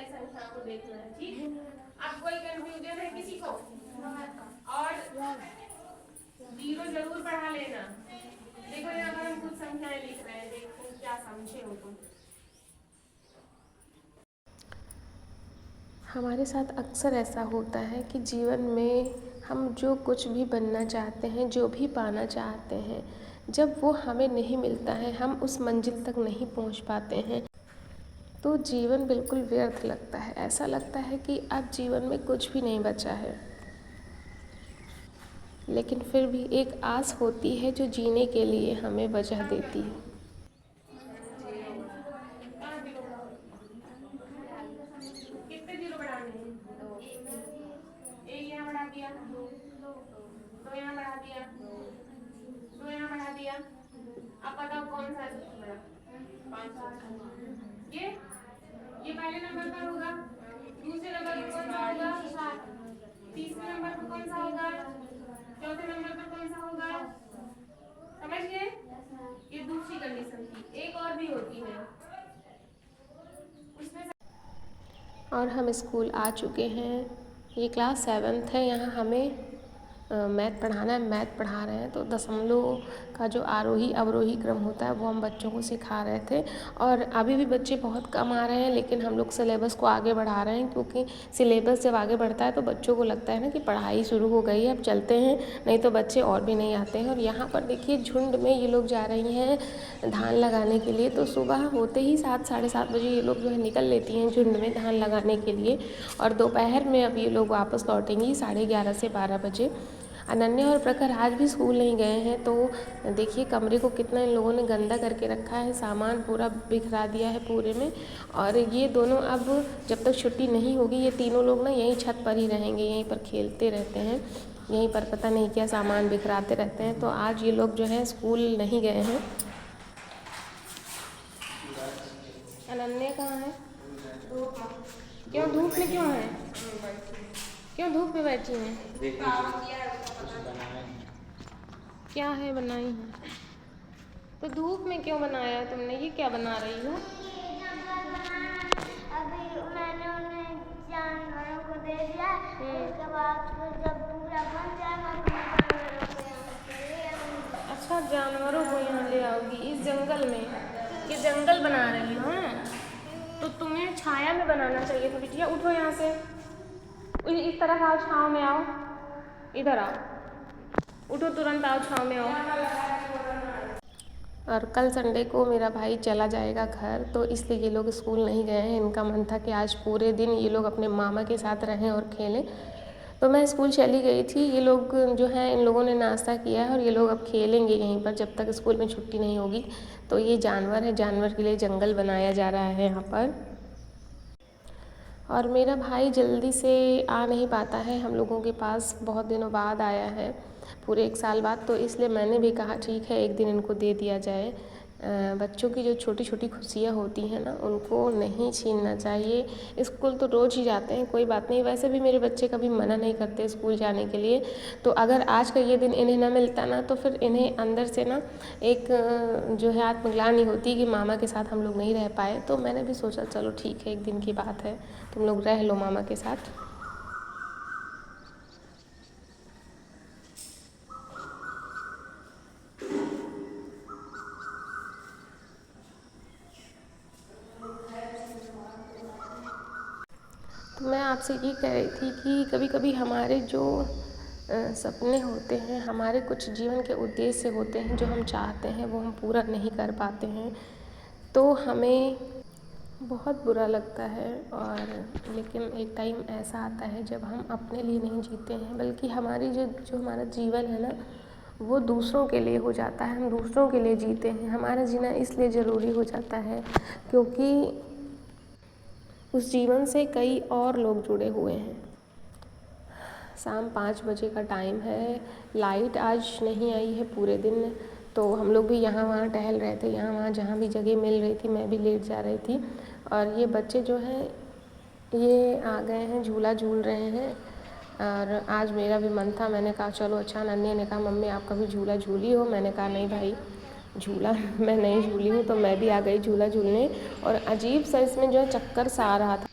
वाली संख्या को देखना है, ठीक। अब कोई कंफ्यूजन है किसी को? और जीरो जरूर पढ़ा लेना। देखो यहाँ पर हम कुछ संख्याएं लिख रहे हैं, देखो क्या समझे हो तुम। हमारे साथ अक्सर ऐसा होता है कि जीवन में हम जो कुछ भी बनना चाहते हैं, जो भी पाना चाहते हैं, जब वो हमें नहीं मिलता है, हम उस मंजिल तक नहीं पहुंच पाते हैं, तो जीवन बिल्कुल व्यर्थ लगता है। ऐसा लगता है कि अब जीवन में कुछ भी नहीं बचा है। लेकिन फिर भी एक आस होती है जो जीने के लिए हमें वजह देती है। कितने जीरो बढ़ाने हैं? एक यहाँ बढ़ा दिया, दो यहाँ बढ़ा दिया, दो यहाँ बढ़ा दिया। अब बताओ कौन सा है सबसे बड़ा? 500। ये पहले नंबर पर होगा, दूसरे नंबर पर कौन सा होगा? 7। तीसरे नंबर पर कौन सा होगा? चौथे नंबर पर कौन सा होगा? समझ गए? ये दूसरी कंडीशन थी, एक और भी होती है उसमें। और हम स्कूल आ चुके हैं। ये क्लास 7th है। यहाँ हमें मैथ पढ़ाना है, मैथ पढ़ा रहे हैं। तो दशमलव का जो आरोही अवरोही क्रम होता है वो हम बच्चों को सिखा रहे थे। और अभी भी बच्चे बहुत कम आ रहे हैं, लेकिन हम लोग सिलेबस को आगे बढ़ा रहे हैं, क्योंकि सिलेबस जब आगे बढ़ता है तो बच्चों को लगता है ना कि पढ़ाई शुरू हो गई है, अब चलते हैं, नहीं तो बच्चे और भी नहीं आते हैं। और यहाँ पर देखिए झुंड में ये लोग जा रही हैं धान लगाने के लिए। तो सुबह होते ही 7 साढ़े 7 बजे ये लोग जो है निकल लेती हैं झुंड में धान लगाने के लिए। और दोपहर में अब ये लोग वापस लौटेंगी 11:30 से 12 बजे। अनन्या और प्रखर आज भी स्कूल नहीं गए हैं। तो देखिए कमरे को कितना इन लोगों ने गंदा करके रखा है, सामान पूरा बिखरा दिया है पूरे में। और ये दोनों अब जब तक छुट्टी नहीं होगी, ये तीनों लोग ना यहीं छत पर ही रहेंगे, यहीं पर खेलते रहते हैं, यहीं पर पता नहीं क्या सामान बिखराते रहते हैं। तो आज ये लोग जो है स्कूल नहीं गए हैं। अनन्या कहाँ है? क्यों धूप में क्यों है? क्यों धूप में बैठी हैं? क्या है बनाई है? तो धूप में क्यों बनाया है तुमने? ये क्या बना रही हो? अभी मैंने उन्हें जानवरों को दे दिया, उसके बाद फिर जब पूरा बन जाएगा तो जानवरों को यहाँ ले आऊंगी। अच्छा, जानवरों को यहाँ ले आओगी इस जंगल में? ये जंगल बना रही हो? तो तुम्हें छाया में बनाना चाहिए था बिटिया। उठो यहाँ से, इस तरफ आओ, छाँव में आओ, इधर आओ, उठो तुरंत आओ, छाँव में आओ। और कल संडे को मेरा भाई चला जाएगा घर, तो इसलिए ये लोग स्कूल नहीं गए हैं। इनका मन था कि आज पूरे दिन ये लोग अपने मामा के साथ रहें और खेलें। तो मैं स्कूल चली गई थी। ये लोग जो हैं, इन लोगों ने नाश्ता किया है और ये लोग अब खेलेंगे यहीं पर जब तक स्कूल में छुट्टी नहीं होगी। तो ये जानवर है, जानवर के लिए जंगल बनाया जा रहा है यहाँ पर। और मेरा भाई जल्दी से आ नहीं पाता है हम लोगों के पास, बहुत दिनों बाद आया है, पूरे 1 साल बाद। तो इसलिए मैंने भी कहा ठीक है एक दिन इनको दे दिया जाए। बच्चों की जो छोटी छोटी खुशियाँ होती हैं ना, उनको नहीं छीनना चाहिए। स्कूल तो रोज़ ही जाते हैं, कोई बात नहीं। वैसे भी मेरे बच्चे कभी मना नहीं करते स्कूल जाने के लिए। तो अगर आज का ये दिन इन्हें ना मिलता ना, तो फिर इन्हें अंदर से ना एक जो है आत्मग्लानि होती कि मामा के साथ हम लोग नहीं रह पाए। तो मैंने भी सोचा चलो ठीक है, एक दिन की बात है, तुम लोग रह लो मामा के साथ। तो मैं आपसे ये कह रही थी कि कभी कभी हमारे जो सपने होते हैं, हमारे कुछ जीवन के उद्देश्य होते हैं जो हम चाहते हैं, वो हम पूरा नहीं कर पाते हैं, तो हमें बहुत बुरा लगता है। और लेकिन एक टाइम ऐसा आता है जब हम अपने लिए नहीं जीते हैं, बल्कि हमारी जो हमारा जीवन है ना, वो दूसरों के लिए हो जाता है। हम दूसरों के लिए जीते हैं। हमारा जीना इसलिए ज़रूरी हो जाता है क्योंकि उस जीवन से कई और लोग जुड़े हुए हैं। शाम 5 बजे का टाइम है, लाइट आज नहीं आई है पूरे दिन। तो हम लोग भी यहाँ वहाँ टहल रहे थे, यहाँ वहाँ जहाँ भी जगह मिल रही थी मैं भी लेट जा रही थी। और ये बच्चे जो हैं ये आ गए हैं, झूला झूल रहे हैं। और आज मेरा भी मन था, मैंने कहा चलो अच्छा। नन्हे ने कहा मम्मी आप कभी झूला झूली हो? मैंने कहा नहीं भाई, झूला मैं नहीं झूली हूँ। तो मैं भी आ गई झूला झूलने। और अजीब सा इसमें जो है चक्कर सा आ रहा था।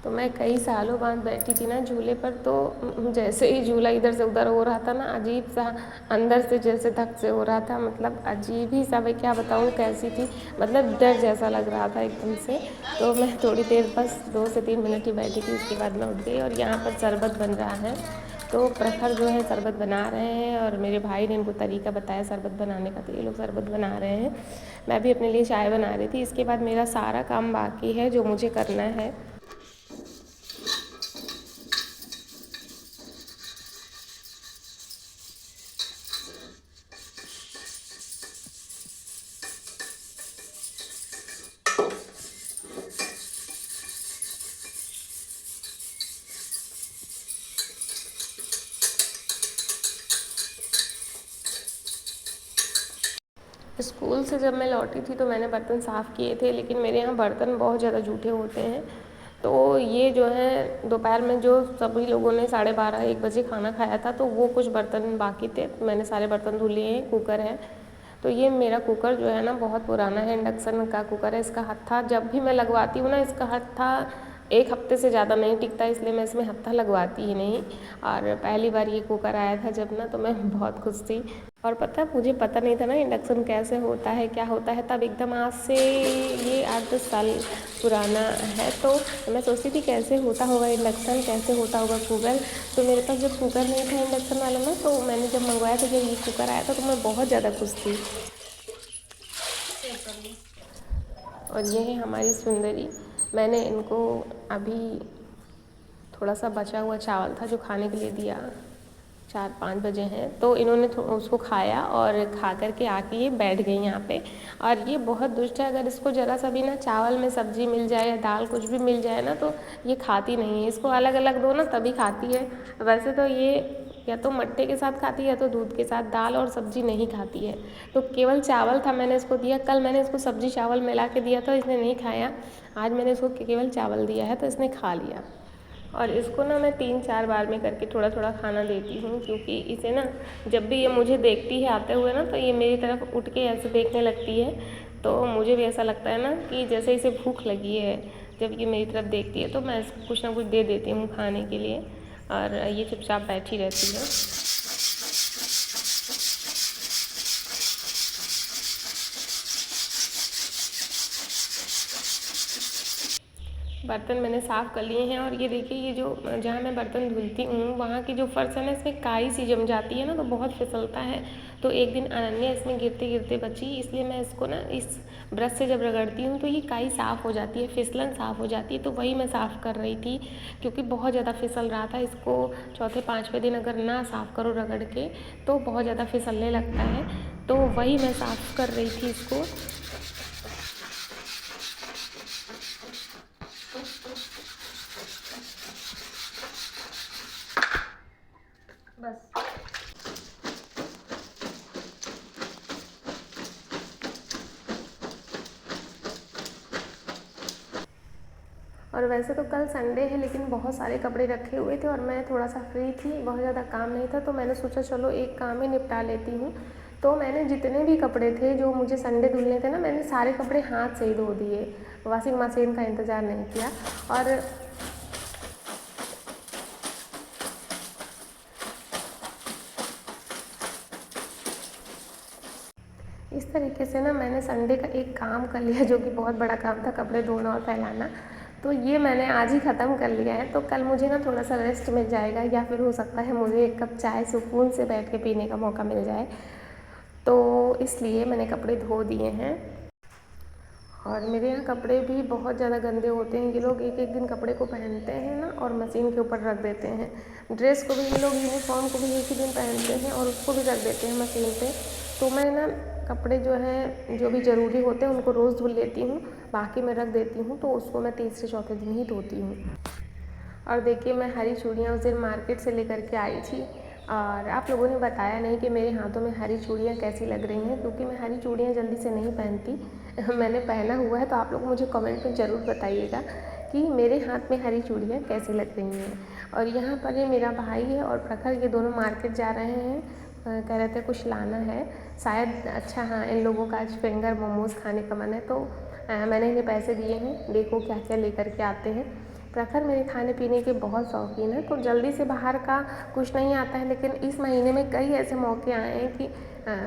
तो मैं कई सालों बाद बैठी थी ना झूले पर, तो जैसे ही झूला इधर से उधर हो रहा था ना, अजीब सा अंदर से जैसे धक से हो रहा था, मतलब अजीब ही सा, मैं क्या बताऊँ कैसी थी, मतलब डर जैसा लग रहा था एकदम से। तो मैं थोड़ी देर बस 2 से 3 मिनट ही बैठी थी, उसके बाद मैं उठ गई। और यहाँ पर शरबत बन रहा है, तो प्रखर जो है शरबत बना रहे हैं और मेरे भाई ने इनको तरीका बताया शरबत बनाने का, तो ये लोग शरबत बना रहे हैं। मैं भी अपने लिए चाय बना रही थी। इसके बाद मेरा सारा काम बाकी है जो मुझे करना है। स्कूल से जब मैं लौटी थी तो मैंने बर्तन साफ़ किए थे, लेकिन मेरे यहाँ बर्तन बहुत ज़्यादा जूठे होते हैं। तो ये जो है दोपहर में जो सभी लोगों ने 12:30-1 बजे खाना खाया था, तो वो कुछ बर्तन बाकी थे, मैंने सारे बर्तन धुल लिए हैं। कुकर है, तो ये मेरा कुकर जो है ना बहुत पुराना है, इंडक्शन का कुकर है। इसका हत्था जब भी मैं लगवाती हूँ ना, इसका हत्था 1 हफ्ते से ज़्यादा नहीं टिकता, इसलिए मैं इसमें हत्था लगवाती ही नहीं। और पहली बार ये कुकर आया था जब ना, तो मैं बहुत खुश थी। और मुझे पता नहीं था ना इंडक्शन कैसे होता है, क्या होता है, तब एकदम आज से ये 8-10 साल पुराना है। तो मैं सोचती थी कैसे होता होगा इंडक्शन, कैसे होता होगा कुकर। तो मेरे पास जब कुकर नहीं था इंडक्शन वाला ना, तो मैंने जब मंगवाया था, जब ये कुकर आया था, तो मैं बहुत ज़्यादा खुश थी। और ये है हमारी सुंदरी। मैंने इनको अभी थोड़ा सा बचा हुआ चावल था जो खाने के लिए दिया, 4-5 बजे हैं, तो इन्होंने उसको खाया और खा कर के आके ये बैठ गई यहाँ पे। और ये बहुत दुष्ट है, अगर इसको ज़रा सा भी ना चावल में सब्जी मिल जाए या दाल कुछ भी मिल जाए ना, तो ये खाती नहीं है। इसको अलग अलग दो ना तभी खाती है। वैसे तो ये या तो मट्टे के साथ खाती है या तो दूध के साथ, दाल और सब्जी नहीं खाती है। तो केवल चावल था मैंने इसको दिया, कल मैंने इसको सब्जी चावल मिला के दिया था, इसने नहीं खाया। आज मैंने इसको केवल चावल दिया है तो इसने खा लिया। और इसको ना मैं 3-4 बार में करके थोड़ा थोड़ा खाना देती हूँ, क्योंकि इसे ना जब भी ये मुझे देखती है आते हुए ना, तो ये मेरी तरफ उठ के ऐसे देखने लगती है। तो मुझे भी ऐसा लगता है ना कि जैसे इसे भूख लगी है, जब ये मेरी तरफ देखती है तो मैं इसको कुछ ना कुछ दे देती हूँ खाने के लिए, और ये चुपचाप बैठी रहती है। बर्तन मैंने साफ़ कर लिए हैं। और ये देखिए, ये जो जहाँ मैं बर्तन धुलती हूँ वहाँ की जो फर्श है ना, इसमें काई सी जम जाती है ना, तो बहुत फिसलता है। तो एक दिन अनन्या इसमें गिरते गिरते बची, इसलिए मैं इसको ना इस ब्रश से जब रगड़ती हूँ तो ये काई साफ़ हो जाती है, फिसलन साफ़ हो जाती है। तो वही मैं साफ़ कर रही थी, क्योंकि बहुत ज़्यादा फिसल रहा था। इसको 4-5वें दिन अगर ना साफ़ करो रगड़ के तो बहुत ज़्यादा फिसलने लगता है। तो वही मैं साफ़ कर रही थी इसको। बस। और वैसे तो कल संडे है, लेकिन बहुत सारे कपड़े रखे हुए थे और मैं थोड़ा सा फ्री थी, बहुत ज़्यादा काम नहीं था, तो मैंने सोचा चलो एक काम ही निपटा लेती हूँ। तो मैंने जितने भी कपड़े थे जो मुझे संडे धुलने थे ना, मैंने सारे कपड़े हाथ से ही धो दिए, वॉशिंग मशीन का इंतज़ार नहीं किया। और इस तरीके से ना मैंने संडे का एक काम कर लिया, जो कि बहुत बड़ा काम था, कपड़े धोना और फैलाना। तो ये मैंने आज ही ख़त्म कर लिया है। तो कल मुझे ना थोड़ा सा रेस्ट मिल जाएगा, या फिर हो सकता है मुझे 1 कप चाय सुकून से बैठ के पीने का मौका मिल जाए। तो इसलिए मैंने कपड़े धो दिए हैं। और मेरे यहाँ कपड़े भी बहुत ज़्यादा गंदे होते हैं। ये लोग एक एक दिन कपड़े को पहनते हैं ना और मशीन के ऊपर रख देते हैं। ड्रेस को भी ये लोग, यूनिफॉर्म को भी एक ही दिन पहनते हैं और उसको भी रख देते हैं मशीन पे। तो मैं ना कपड़े जो हैं, जो भी ज़रूरी होते हैं उनको रोज़ धुल लेती हूँ, बाकी मैं रख देती हूँ, तो उसको मैं तीसरे चौथे दिन ही धोती हूँ। और देखिए, मैं हरी चूड़ियाँ उस दिन मार्केट से लेकर के आई थी, और आप लोगों ने बताया नहीं कि मेरे हाथों में हरी चूड़ियाँ कैसी लग रही हैं, क्योंकि मैं हरी चूड़ियाँ जल्दी से नहीं पहनती। मैंने पहना हुआ है, तो आप लोग मुझे कमेंट में ज़रूर बताइएगा कि मेरे हाथ में हरी चूड़ियाँ कैसी लग रही हैं। और यहाँ पर ये मेरा भाई है और प्रखर, ये दोनों मार्केट जा रहे हैं, कह रहे थे कुछ लाना है शायद। अच्छा हाँ, इन लोगों का आज फिंगर मोमोज़ खाने का मन है, तो मैंने इन्हें पैसे दिए हैं, देखो क्या क्या लेकर के आते हैं। प्रखर मेरे खाने पीने के बहुत शौकीन है, तो जल्दी से बाहर का कुछ नहीं आता है, लेकिन इस महीने में कई ऐसे मौके आए हैं कि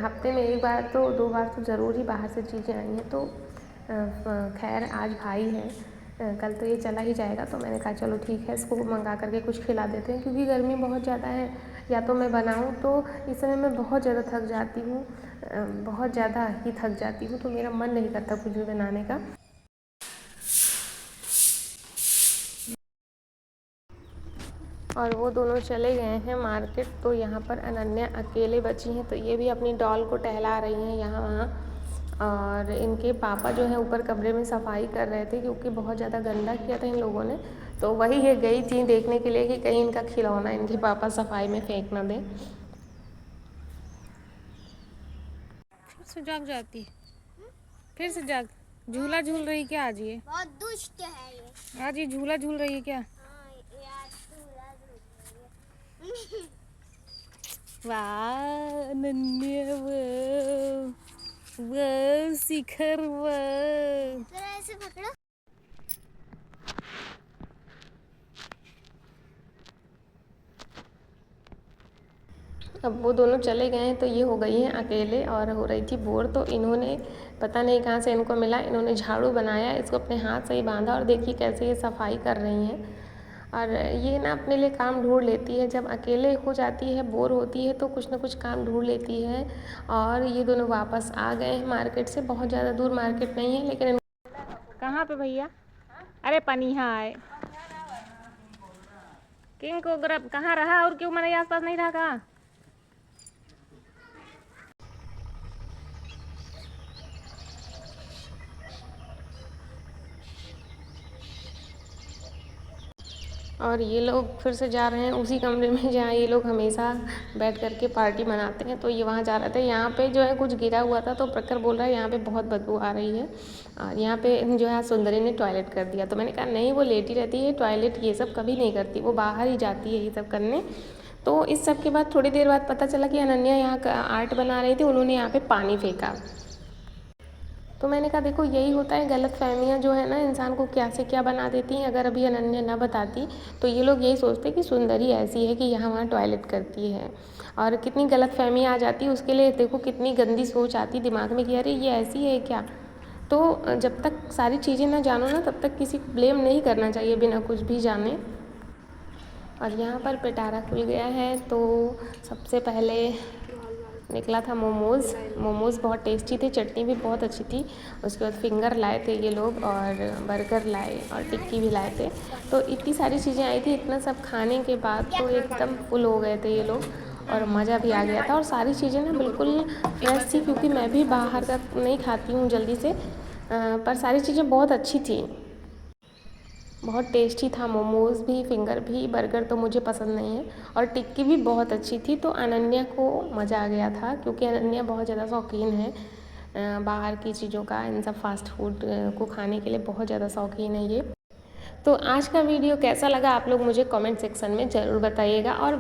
हफ्ते में 1 बार तो 2 बार तो ज़रूर ही बाहर से चीज़ें आई हैं। तो खैर आज भाई है, कल तो ये चला ही जाएगा, तो मैंने कहा चलो ठीक है, इसको मंगा करके कुछ खिला देते हैं, क्योंकि गर्मी बहुत ज़्यादा है। या तो मैं बनाऊँ, तो इस समय मैं बहुत ज़्यादा थक जाती हूँ, बहुत ज़्यादा ही थक जाती हूँ, तो मेरा मन नहीं करता कुछ भी बनाने का। और वो दोनों चले गए हैं मार्केट, तो यहाँ पर अनन्या अकेले बची हैं, तो ये भी अपनी डॉल को टहला रही हैं यहाँ वहाँ। और इनके पापा जो है ऊपर कमरे में सफाई कर रहे थे, क्योंकि बहुत ज़्यादा गंदा किया था इन लोगों ने, तो वही ये गई थी देखने के लिए कि कहीं इनका खिलौना इनके पापा सफाई में फेंक ना दें। फिर से जाग जाती, फिर से जाग, झूला झूल रही क्या आज ये? बहुत दुष्ट है ये। आज ये झूला झूल रही है क्या? हाँ, यार झूला झूल रही है। वाह अनन्या, वाह शिखर, वाह। जरा ऐसे पकड़ो। अब वो दोनों चले गए हैं, तो ये हो गई हैं अकेले और हो रही थी बोर। तो इन्होंने पता नहीं कहाँ से इनको मिला, इन्होंने झाड़ू बनाया, इसको अपने हाथ से ही बांधा, और देखिए कैसे ये सफाई कर रही हैं। और ये ना अपने लिए काम ढूंढ लेती है, जब अकेले हो जाती है, बोर होती है, तो कुछ ना कुछ काम ढूंढ लेती है। और ये दोनों वापस आ गए हैं मार्केट से, बहुत ज़्यादा दूर मार्केट नहीं है, लेकिन कहाँ पे भैया? अरे पनिहा है, किंग को ग्रब कहाँ रहा, और क्यों मेरे आसपास नहीं रहा? कहाँ? और ये लोग फिर से जा रहे हैं उसी कमरे में जहाँ ये लोग हमेशा बैठ कर के पार्टी मनाते हैं, तो ये वहाँ जा रहे थे। यहाँ पे जो है कुछ गिरा हुआ था, तो प्रखर बोल रहा है यहाँ पे बहुत बदबू आ रही है, और यहाँ पे जो है सुंदरी ने टॉयलेट कर दिया। तो मैंने कहा नहीं, वो लेटी रहती है, टॉयलेट ये सब कभी नहीं करती, वो बाहर ही जाती है ये सब करने। तो इस सब के बाद थोड़ी देर बाद पता चला कि अनन्या यहाँ आर्ट बना रही थी, उन्होंने यहाँ पर पानी फेंका। तो मैंने कहा देखो यही होता है, गलत फहमियाँ जो है ना इंसान को क्या से क्या बना देती हैं। अगर अभी अनन्या ना बताती तो ये लोग यही सोचते कि सुंदरी ऐसी है कि यहाँ वहाँ टॉयलेट करती है, और कितनी गलत फहमियाँ आ जाती है उसके लिए। देखो कितनी गंदी सोच आती दिमाग में कि अरे ये ऐसी है क्या। तो जब तक सारी चीज़ें ना जानो ना, तब तक किसी को ब्लेम नहीं करना चाहिए बिना कुछ भी जाने। और यहाँ पर पिटारा खुल गया है, तो सबसे पहले निकला था मोमोज़ बहुत टेस्टी थे, चटनी भी बहुत अच्छी थी। उसके बाद फिंगर लाए थे ये लोग, और बर्गर लाए, और टिक्की भी लाए थे। तो इतनी सारी चीज़ें आई थी, इतना सब खाने के बाद तो एकदम फुल हो गए थे ये लोग, और मज़ा भी आ गया था। और सारी चीज़ें ना बिल्कुल फ्रेश थी, क्योंकि मैं भी बाहर का नहीं खाती हूँ जल्दी से, पर सारी चीज़ें बहुत अच्छी थी, बहुत टेस्टी था। मोमोज़ भी, फिंगर भी, बर्गर तो मुझे पसंद नहीं है, और टिक्की भी बहुत अच्छी थी। तो अनन्या को मज़ा आ गया था, क्योंकि अनन्या बहुत ज़्यादा शौकीन है बाहर की चीज़ों का, इन सब फास्ट फूड को खाने के लिए बहुत ज़्यादा शौकीन है ये। तो आज का वीडियो कैसा लगा आप लोग मुझे कमेंट सेक्शन में ज़रूर बताइएगा। और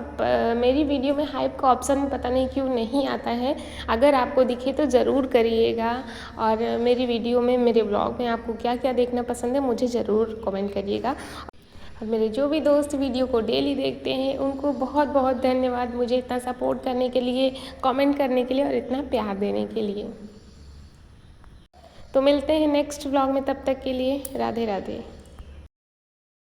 मेरी वीडियो में हाइप का ऑप्शन पता नहीं क्यों नहीं आता है, अगर आपको दिखे तो ज़रूर करिएगा। और मेरी वीडियो में, मेरे ब्लॉग में आपको क्या क्या देखना पसंद है मुझे ज़रूर कमेंट करिएगा। और मेरे जो भी दोस्त वीडियो को डेली देखते हैं उनको बहुत बहुत धन्यवाद, मुझे इतना सपोर्ट करने के लिए, कमेंट करने के लिए, और इतना प्यार देने के लिए। तो मिलते हैं नेक्स्ट ब्लॉग में, तब तक के लिए राधे राधे।